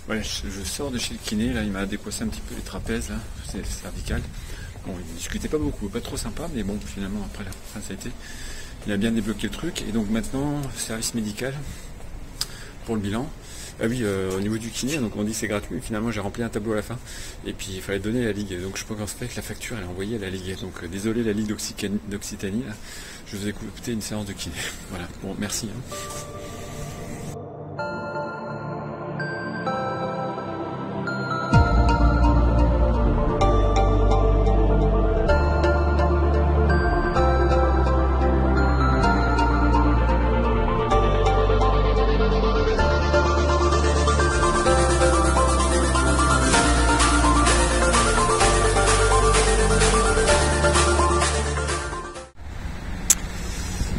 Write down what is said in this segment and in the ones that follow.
Ouais, je sors de chez le kiné, là, il m'a décoincé un petit peu les trapèzes, là, c'est cervical. Bon, il discutait pas beaucoup, pas trop sympa, mais bon, finalement, après la fin, ça a été. Il a bien débloqué le truc, et donc maintenant, service médical pour le bilan. Ah oui, au niveau du kiné, donc on dit que c'est gratuit, finalement j'ai rempli un tableau à la fin, et puis il fallait donner la Ligue, donc je pense que la facture elle est envoyée à la Ligue, donc désolé la Ligue d'Occitanie, je vous ai coûté une séance de kiné. Voilà, bon, merci. Hein.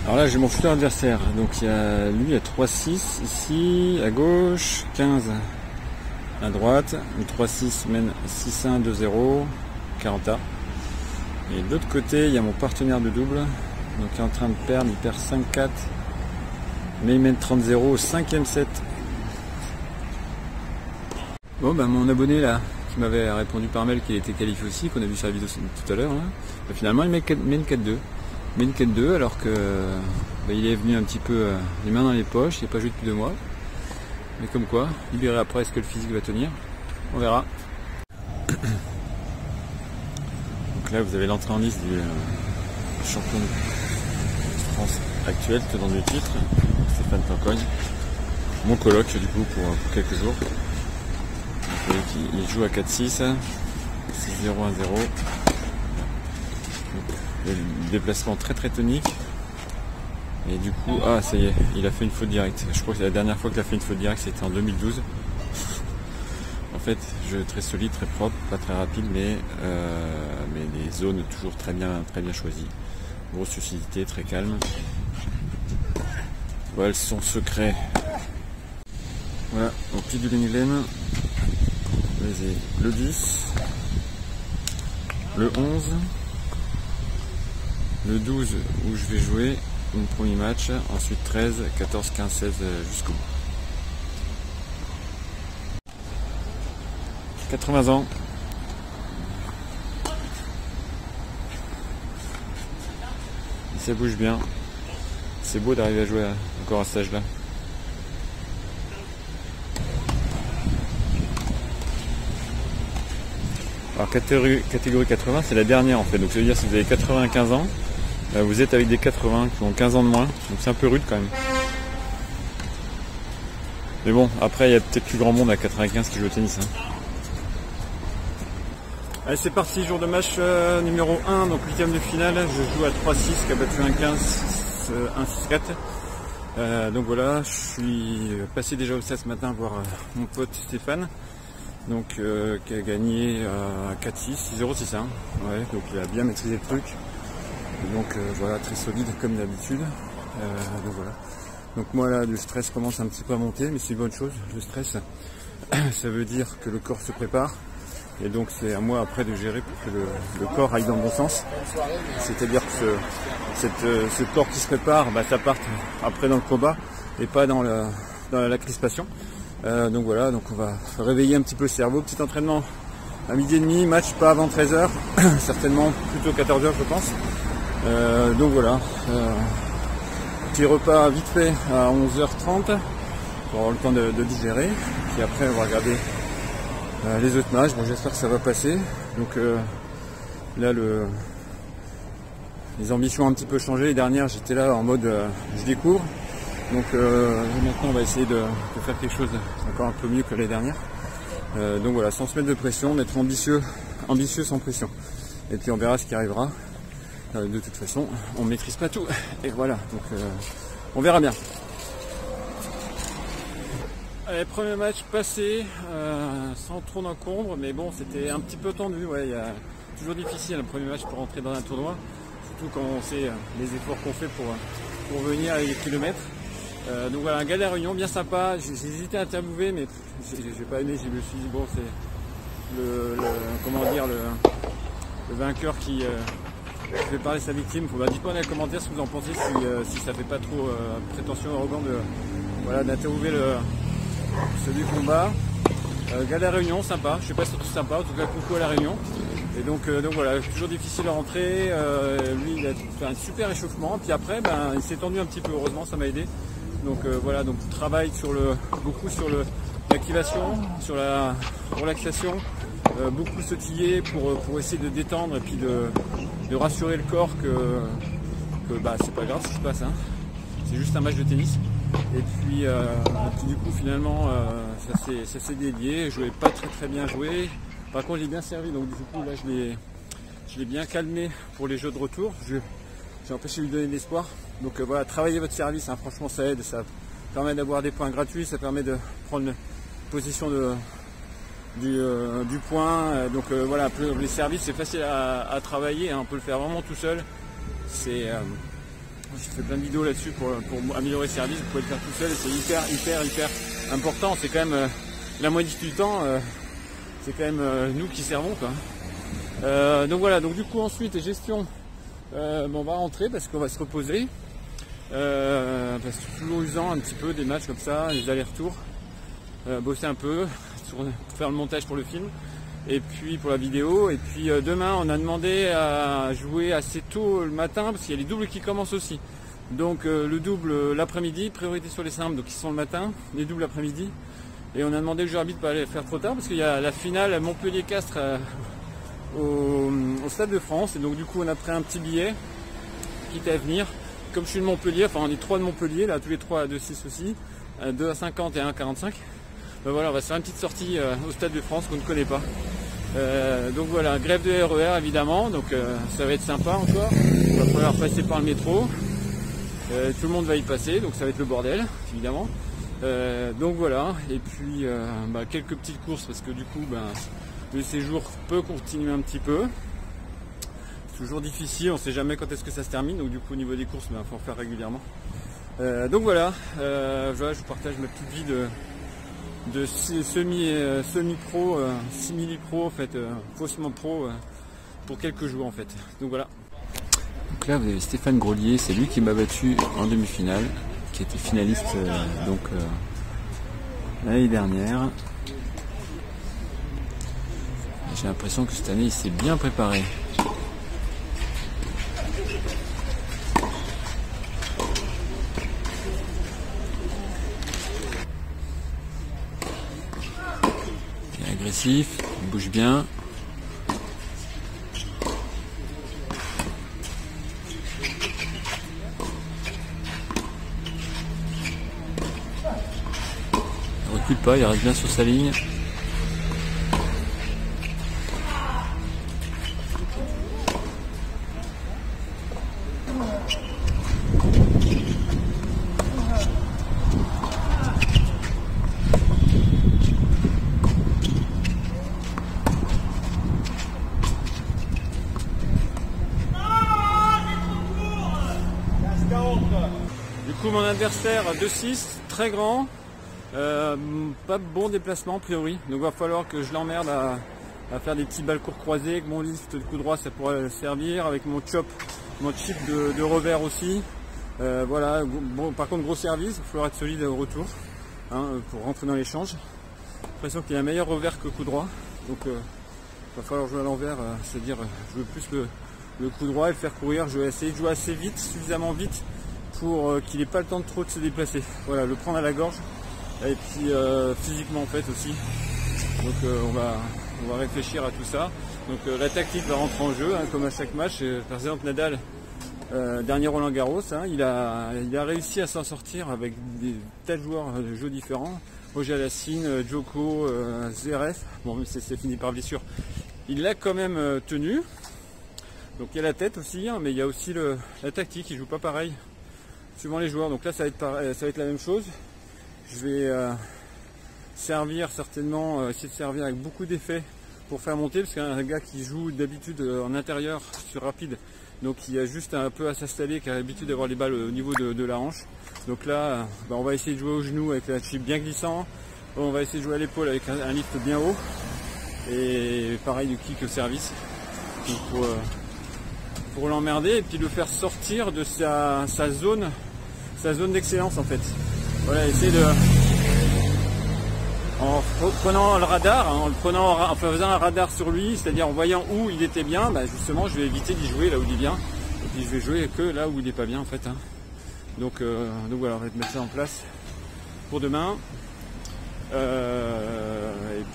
Alors là j'ai mon futur adversaire, donc il y a lui à 3-6 ici, à gauche, 15 à droite, le 3-6 mène 6-1, 2-0, 40A. Et de l'autre côté il y a mon partenaire de double, donc il est en train de perdre, il perd 5-4, mais il mène 30-0 au 5e set. Bon ben mon abonné là, qui m'avait répondu par mail qu'il était qualifié aussi, qu'on a vu sur la vidéo tout à l'heure, ben, finalement il mène 4-2. Mène 4-2 alors que il est venu un petit peu les mains dans les poches, il n'a pas joué depuis 2 mois. Mais comme quoi, libéré après, est-ce que le physique va tenir? On verra. Donc là vous avez l'entrée en liste du champion de France actuel, tenant du titre, Stéphane Pincogne. Mon coloc du coup pour quelques jours. Donc, il joue à 4-6, 6-0-1-0. Le déplacement très tonique. Et du coup, ah ça y est, il a fait une faute directe. Je crois que la dernière fois qu'il a fait une faute directe c'était en 2012. En fait, jeu très solide, très propre, pas très rapide, mais les zones toujours très bien choisies. Grosse lucidité, très calme. Voilà son secret. Voilà, au pied du Lenglen. Le 10, le 11. Le 12 où je vais jouer mon premier match, ensuite 13, 14, 15, 16 jusqu'au bout. 80 ans. Et ça bouge bien. C'est beau d'arriver à jouer encore à cet âge-là. Alors catégorie 80 c'est la dernière en fait, donc ça veut dire que si vous avez 95 ans, vous êtes avec des 80 qui ont 15 ans de moins, donc c'est un peu rude quand même. Mais bon, après il y a peut-être plus grand monde à 95 qui joue au tennis. Hein. Allez c'est parti, jour de match numéro 1, donc 8e de finale, je joue à 3-6 qui a battu un 15, 1-6-4. Donc voilà, je suis passé déjà au stade ce matin voir mon pote Stéphane. Donc qui a gagné 4-6, 6-0, 6-1. Ouais, donc il a bien maîtrisé le truc. Et donc voilà, très solide comme d'habitude. Donc voilà. Donc moi là, le stress commence un petit peu à monter, mais c'est une bonne chose. Le stress, ça veut dire que le corps se prépare. Et donc c'est à moi après de gérer pour que le corps aille dans le bon sens. C'est-à-dire que ce corps qui se prépare, ça parte après dans le combat et pas dans la crispation. Donc voilà, donc on va réveiller un petit peu le cerveau, petit entraînement à 12h30, match pas avant 13h, certainement plutôt 14h je pense. Donc voilà, petit repas vite fait à 11h30 pour avoir le temps de digérer, puis après on va regarder les autres matchs. Bon, j'espère que ça va passer. Donc là les ambitions ont un petit peu changé, les dernières j'étais là en mode je découvre. Donc maintenant on va essayer de faire quelque chose encore un peu mieux que les dernières. Donc voilà, sans se mettre de pression, d'être ambitieux sans pression. Et puis on verra ce qui arrivera. De toute façon, on ne maîtrise pas tout. Et voilà, donc on verra bien. Allez, premier match passé, sans trop d'encombre, mais bon, c'était un petit peu tendu. Ouais, il y a toujours difficile le premier match pour rentrer dans un tournoi, surtout quand on sait les efforts qu'on fait pour venir à les kilomètres. Donc voilà, un galère réunion bien sympa. J'ai hésité à interviewer, mais j'ai pas aimé. Je me suis dit bon, c'est le vainqueur qui fait parler sa victime. Dites-moi dans les commentaires ce que vous en pensez, si ça fait pas trop prétentieux, arrogant d'interviewer celui qu'on bat. Gars de la Réunion, sympa, je sais pas si c'est tout sympa, en tout cas coucou à la Réunion. Et donc voilà, toujours difficile à rentrer, lui il a fait un super échauffement, puis après il s'est tendu un petit peu, heureusement ça m'a aidé. Donc voilà, donc travail beaucoup sur l'activation, sur la relaxation, beaucoup sautiller pour essayer de détendre et puis de rassurer le corps que c'est pas grave ce qui se passe, hein. C'est juste un match de tennis. Et puis du coup finalement ça s'est délié, je n'ai pas très bien joué. Par contre j'ai bien servi, donc du coup là je l'ai bien calmé pour les jeux de retour. J'ai empêché de lui donner de l'espoir. Donc voilà, travaillez votre service, hein, franchement ça aide, ça permet d'avoir des points gratuits, ça permet de prendre une position du point. Donc voilà, les services c'est facile à travailler, hein, on peut le faire vraiment tout seul. J'ai fait plein de vidéos là-dessus pour améliorer le service, vous pouvez le faire tout seul et c'est hyper important. C'est quand même la moitié du temps, c'est quand même nous qui servons, quoi. Donc voilà, donc du coup ensuite gestion, on va rentrer parce qu'on va se reposer, parce que c'est toujours usant un petit peu des matchs comme ça, les allers-retours, bosser un peu pour faire le montage pour le film. Et puis pour la vidéo, et puis demain on a demandé à jouer assez tôt le matin parce qu'il y a les doubles qui commencent aussi. Donc le double l'après-midi, priorité sur les simples, donc ils sont le matin, les doubles l'après-midi. Et on a demandé au joueur arbitre de ne pas aller faire trop tard parce qu'il y a la finale Montpellier-Castres au Stade de France. Et donc du coup on a pris un petit billet, quitte à venir. Comme je suis de Montpellier, enfin on est 3 de Montpellier, là tous les 3 à 2,6 aussi, 2 à 50 et 1 à 45. Voilà, on va se faire une petite sortie au Stade de France qu'on ne connaît pas. Donc voilà, grève de RER évidemment, donc ça va être sympa encore. Il va falloir passer par le métro. Tout le monde va y passer, donc ça va être le bordel, évidemment. Donc voilà, et puis quelques petites courses parce que du coup le séjour peut continuer un petit peu. C'est toujours difficile, on ne sait jamais quand est-ce que ça se termine, donc du coup au niveau des courses, il faut en faire régulièrement. Donc voilà, je vous partage ma petite vie de semi-pro, simili-pro en fait, faussement pro pour quelques jours en fait. Donc voilà. Donc là vous avez Stéphane Grolier, c'est lui qui m'a battu en demi-finale, qui était finaliste l'année dernière. J'ai l'impression que cette année il s'est bien préparé. Agressif, il bouge bien. Il recule pas, il reste bien sur sa ligne. Du coup mon adversaire 2-6, très grand, pas bon déplacement a priori, donc il va falloir que je l'emmerde à faire des petits balles courts croisés, avec mon lift de coup droit ça pourrait servir, avec mon chip de revers aussi. Voilà, bon, par contre gros service, il va falloir être solide au retour, hein, pour rentrer dans l'échange. J'ai l'impression qu'il y a un meilleur revers que coup droit, donc il va falloir jouer à l'envers, c'est-à-dire jouer plus le coup droit et le faire courir. Je vais essayer de jouer assez vite, suffisamment vite pour qu'il n'ait pas le temps de trop de se déplacer. Voilà, le prendre à la gorge et puis physiquement en fait aussi. Donc on va réfléchir à tout ça. Donc la tactique va rentrer en jeu, hein, comme à chaque match. Par exemple Nadal, dernier Roland Garros, hein, il a réussi à s'en sortir avec des tas de joueurs de jeux différents. Roger Alassine, Djoko, Zverev, bon même si c'est fini par blessure, il l'a quand même tenu. Donc il y a la tête aussi, hein, mais il y a aussi la tactique, il joue pas pareil suivant les joueurs. Donc là ça va être la même chose. Je vais servir certainement, essayer de servir avec beaucoup d'effets pour faire monter, parce qu'un gars qui joue d'habitude en intérieur sur rapide, donc il a juste un peu à s'installer, qui a l'habitude d'avoir les balles au niveau de la hanche. Donc là on va essayer de jouer au genou avec un chip bien glissant, on va essayer de jouer à l'épaule avec un lift bien haut, et pareil du kick au service. Donc, pour l'emmerder et puis le faire sortir de sa zone d'excellence en fait. Voilà, essayer en prenant le radar, hein, en faisant un radar sur lui, c'est-à-dire en voyant où il était bien, bah justement je vais éviter d'y jouer là où il est bien, et puis je vais jouer que là où il n'est pas bien en fait. Hein. Donc voilà, on va mettre ça en place pour demain. Et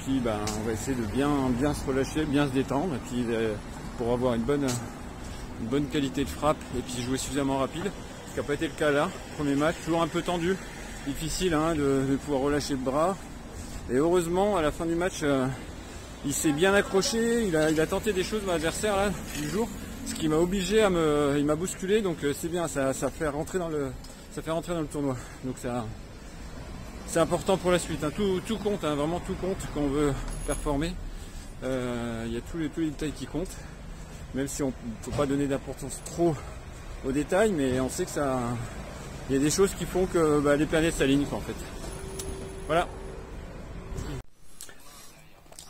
puis bah, on va essayer de bien se relâcher, bien se détendre, et puis pour avoir une bonne qualité de frappe, et puis jouer suffisamment rapide, ce qui n'a pas été le cas là. Premier match, toujours un peu tendu, difficile hein, de pouvoir relâcher le bras. Et heureusement, à la fin du match, il s'est bien accroché, il a tenté des choses, mon adversaire, là, du jour, ce qui m'a obligé il m'a bousculé, donc c'est bien, ça fait rentrer dans le tournoi. Donc c'est important pour la suite, hein. Tout compte, hein, vraiment tout compte quand on veut performer. Il y a tous les détails qui comptent, même si on ne faut pas donner d'importance trop aux détails, mais on sait que il y a des choses qui font que les planètes s'alignent, en fait. Voilà.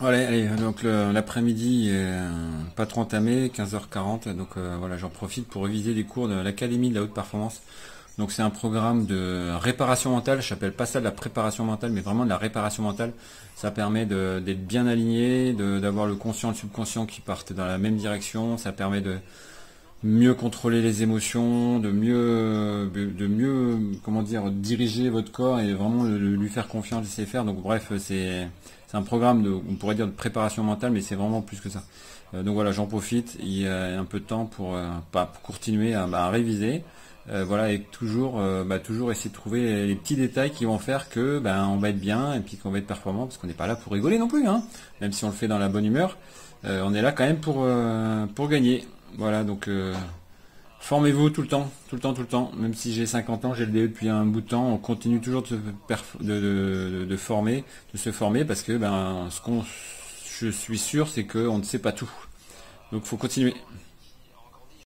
Allez, donc l'après-midi est pas trop entamé, 15h40, donc voilà, j'en profite pour réviser les cours de l'Académie de la haute performance. Donc c'est un programme de réparation mentale, je n'appelle pas ça de la préparation mentale, mais vraiment de la réparation mentale. Ça permet d'être bien aligné, d'avoir le conscient et le subconscient qui partent dans la même direction, ça permet de mieux contrôler les émotions, de mieux comment dire, diriger votre corps et vraiment lui faire confiance, laisser faire. Donc bref, c'est un programme on pourrait dire de préparation mentale, mais c'est vraiment plus que ça. Donc voilà, j'en profite, il y a un peu de temps pour continuer à réviser. Voilà, et toujours essayer de trouver les petits détails qui vont faire que on va être bien et puis qu'on va être performant, parce qu'on n'est pas là pour rigoler non plus, hein. Même si on le fait dans la bonne humeur, on est là quand même pour gagner. Voilà, donc formez-vous tout le temps. Même si j'ai 50 ans, j'ai le DE depuis un bout de temps, on continue toujours de se former, parce que je suis sûr, c'est qu'on ne sait pas tout. Donc faut continuer.